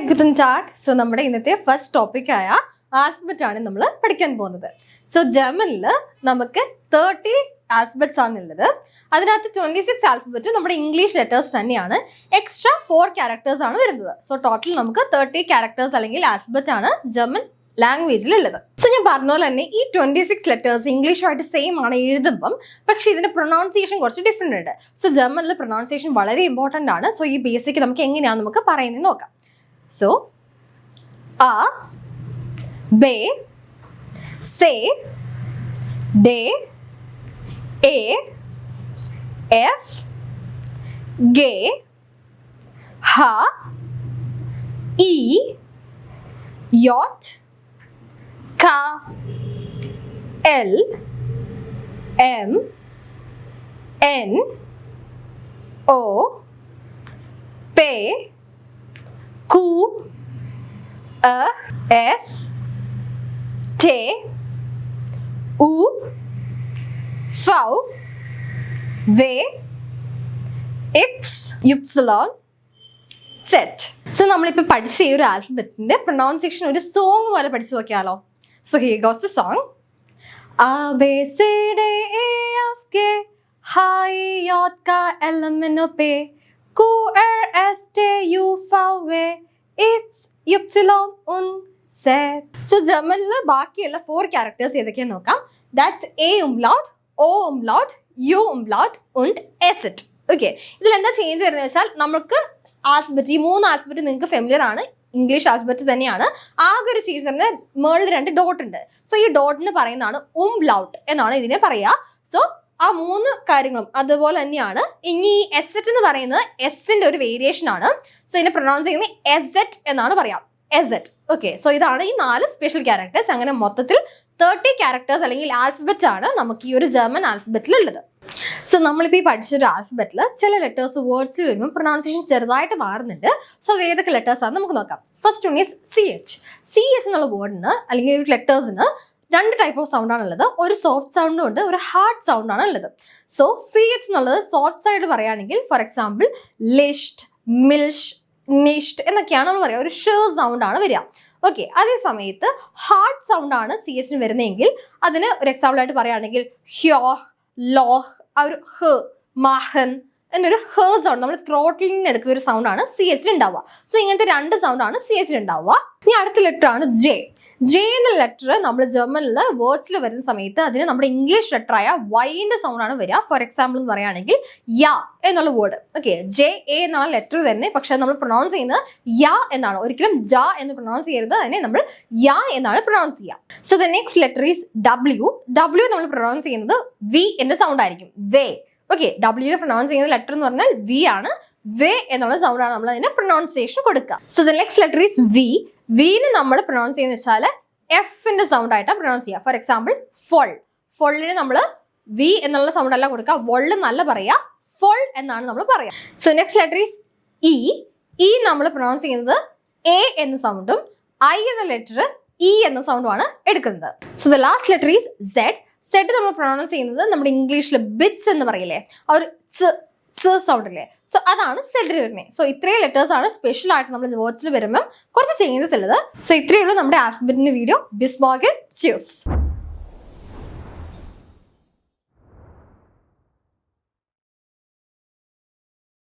ഗുഡൻ tag. So നമ്മുടെ ഇന്നത്തെ first ടോപ്പിക്കായ alphabet ആണ് നമ്മൾ പഠിക്കാൻ പോകുന്നത്. സോ ജർമ്മനിൽ നമുക്ക് 30 ആൽഫബറ്റ്സ് ആണുള്ളത്. അതിനകത്ത് 26 ആൽഫബറ്റ് നമ്മുടെ ഇംഗ്ലീഷ് ലെറ്റേഴ്സ് തന്നെയാണ്. എക്സ്ട്രാ 4 ക്യാരക്ടേഴ്സ് ആണ് വരുന്നത്. സോ ടോട്ടൽ നമുക്ക് 30 ക്യാരക്ടേഴ്സ് അല്ലെങ്കിൽ ആൽഫബറ്റ് ആണ് ജർമ്മൻ ലാംഗ്വേജിലുള്ളത്. സോ ഞാൻ പറഞ്ഞ പോലെ തന്നെ ഈ 26 ലെറ്റേഴ്സ് ഇംഗ്ലീഷുമായിട്ട് സെയിം ആണ് എഴുതുമ്പം, പക്ഷെ ഇതിന്റെ പ്രൊനൗൺസിയേഷൻ കുറച്ച് ഡിഫറെന്റ് ഉണ്ട്. സോ ജർമ്മനിൽ പ്രൊനൗൺസിയേഷൻ വളരെ ഇമ്പോർട്ടൻ്റ് ആണ്. സോ ഈ ബേസിക് നമുക്ക് എങ്ങനെയാണ് നമുക്ക് പറയുന്നത് നോക്കാം. So A, B, C, D, A, F, G, H, E, J, K, L, M, N, O, P, Q, S, T, U, V, W, X, Y, Z. So നമ്മളിപ്പോൾ പഠിച്ച ഈ ഒരു ആൽഫബറ്റിന്റെ പ്രൊനൗൺസിയേഷൻ ഒരു സോങ് പോലെ പഠിച്ചു നോക്കിയാലോ. So here goes the song. A B C D E F G H I J K L M N O P Q R S T U V W X Y und Z. So ജർമ്മനിൽ ബാക്കിയുള്ള 4 characters ഏതൊക്കെയാന്ന് നോക്കാം. That's A umlaut, O umlaut, U umlaut und S. Okay, ഇതിൽ എന്താ change വരുന്നത് വെച്ചാൽ നമുക്ക് alphabet, ഈ 3 ആൽഫബറ്റ് നിങ്ങൾക്ക് ഫെമിലിയർ ആണ്, ഇംഗ്ലീഷ് ആൽഫബറ്റ് തന്നെയാണ്. ആകെ ഒരു ചേഞ്ച് വരുന്നത് മേളിൽ 2 ഡോട്ട് ഉണ്ട്. സോ ഈ ഡോട്ടിന് പറയുന്നതാണ് umlaut എന്നാണ് ഇതിനെ പറയുക. സോ ആ 3 കാര്യങ്ങളും അതുപോലെ തന്നെയാണ്. ഇനി എസെറ്റ് എന്ന് പറയുന്നത് എസിന്റെ ഒരു വേരിയേഷൻ ആണ്. സോ ഇതിനെ പ്രൊനൗൺസ് ചെയ്യുന്നത് എസെറ്റ് എന്നാണ് പറയാം, എസെറ്റ്. ഓക്കെ, സോ ഇതാണ് ഈ 4 സ്പെഷ്യൽ ക്യാരക്ടേഴ്സ്. അങ്ങനെ മൊത്തത്തിൽ 30 ക്യാരക്ടേഴ്സ് അല്ലെങ്കിൽ ആൽഫബറ്റ് ആണ് നമുക്ക് ഈ ഒരു ജർമ്മൻ ആൽഫബറ്റിൽ ഉള്ളത്. സോ നമ്മളിപ്പോൾ ഈ പഠിച്ചൊരു ആൽഫബറ്റിൽ ചില ലെറ്റേഴ്സ് വേർഡ്സിൽ വരുമ്പോൾ പ്രൊനൗൺസിയേഷൻ ചെറുതായിട്ട് മാറുന്നുണ്ട്. സോ അത് ഏതൊക്കെ ലെറ്റേഴ്സ് ആണ് നമുക്ക് നോക്കാം. First one is CH. CH എന്നുള്ള വേർഡിന് അല്ലെങ്കിൽ ഒരു ലെറ്റേഴ്സിന് 2 ടൈപ്പ് ഓഫ് സൗണ്ട് ആണുള്ളത്. ഒരു സോഫ്റ്റ് സൗണ്ടും ഉണ്ട്, ഒരു ഹാർഡ് സൗണ്ട് ആണ് ഉള്ളത്. സോ CH എന്നുള്ളത് സോഫ്റ്റ് സൈഡ് പറയുകയാണെങ്കിൽ ഫോർ എക്സാമ്പിൾ ലിസ്റ്റ്, മിൽഷ്, നിഷ്ട് എന്നൊക്കെയാണ് നമ്മൾ പറയുക. ഒരു ഷ് സൗണ്ട് ആണ് വരിക. ഓക്കെ, അതേ സമയത്ത് ഹാർഡ് സൗണ്ട് ആണ് CH വരുന്നതെങ്കിൽ അതിന് ഒരു എക്സാമ്പിൾ ആയിട്ട് പറയുകയാണെങ്കിൽ ഹ്യോഹ്, ലോഹ്, ആ ഒരു ഹ്, മഹൻ എന്നൊരു ഹ് സൗണ്ട്, നമ്മൾ ത്രോട്ടിൽ നിന്ന് എടുക്കുന്ന ഒരു സൗണ്ട് ആണ് CH ഉണ്ടാവുക. സോ ഇങ്ങനത്തെ 2 സൗണ്ട് ആണ് CH ഉണ്ടാവുക. ഇനി അടുത്ത ലെറ്റർ ആണ് J. J എന്ന ലെറ്റർ നമ്മൾ ജർമ്മനിൽ വേർഡ്സിൽ വരുന്ന സമയത്ത് അതിന് നമ്മുടെ ഇംഗ്ലീഷ് ലെറ്റർ ആയ വൈൻ്റെ സൗണ്ട് ആണ് വരിക. ഫോർ എക്സാമ്പിൾ എന്ന് പറയുകയാണെങ്കിൽ യ എന്നുള്ള വേർഡ്. ഓക്കെ, JA എന്നാണ് ലെറ്റർ വരുന്നത്, പക്ഷെ നമ്മൾ പ്രൊനൗൺസ് ചെയ്യുന്നത് യ എന്നാണ്. ഒരിക്കലും ജ എന്ന് പ്രൊനൗൺസ് ചെയ്യരുത്, അതിനെ നമ്മൾ യ എന്നാണ് പ്രൊനൗൺസ് ചെയ്യുക. So the next letter is W. W നമ്മൾ പ്രൊനൗൺസ് ചെയ്യുന്നത് V എന്ന സൗണ്ട് ആയിരിക്കും, വേ. ഓക്കെ, W പ്രൊനൗൺസ് ചെയ്യുന്ന ലെറ്റർ എന്ന് പറഞ്ഞാൽ V ആണ്. വേ എന്നുള്ള സൗണ്ട് ആണ് നമ്മൾ അതിന് പ്രൊനൗൺസിയേഷൻ കൊടുക്കുക. So the next letter is V. വിന് നമ്മൾ പ്രൊനൗൺസ് ചെയ്യുന്ന വെച്ചാൽ എഫിന്റെ സൗണ്ട് ആയിട്ടാണ് പ്രൊനൗൺസ് ചെയ്യുക. For example ഫൊൾ. ഫൊള്ളിന് നമ്മൾ V എന്നുള്ള സൗണ്ട് അല്ല കൊടുക്കുക, വൊള്ള് നല്ല പറയുക, ഫൊൾ എന്നാണ് നമ്മൾ പറയുക. So next letter is E. E നമ്മൾ പ്രൊനൗൺസ് ചെയ്യുന്നത് A എന്ന സൗണ്ടും I എന്ന ലെറ്റർ E എന്ന സൗണ്ടുമാണ് എടുക്കുന്നത്. So the last letter is Z. Z നമ്മൾ പ്രൊനൗൺസ് ചെയ്യുന്നത് നമ്മുടെ ഇംഗ്ലീഷിൽ ബിറ്റ്സ് എന്ന് പറയില്ലേ, ആ ഒരു സൗണ്ട് അല്ലേ. സോ അതാണ് സെഡിൽ വരുന്നത്. സോ ഇത്രയും ലെറ്റേഴ്സ് ആണ് സ്പെഷ്യൽ ആയിട്ട് നമ്മൾ വേർഡ്സിൽ വരുമ്പം കുറച്ച് ചേഞ്ചസ് ഉള്ളത്. സോ ഇത്രയേ ഉള്ളൂ നമ്മുടെ ആൽഫബറ്റിന്റെ വീഡിയോ. ബിസ്മോർഗൻ, ച്യൂസ്.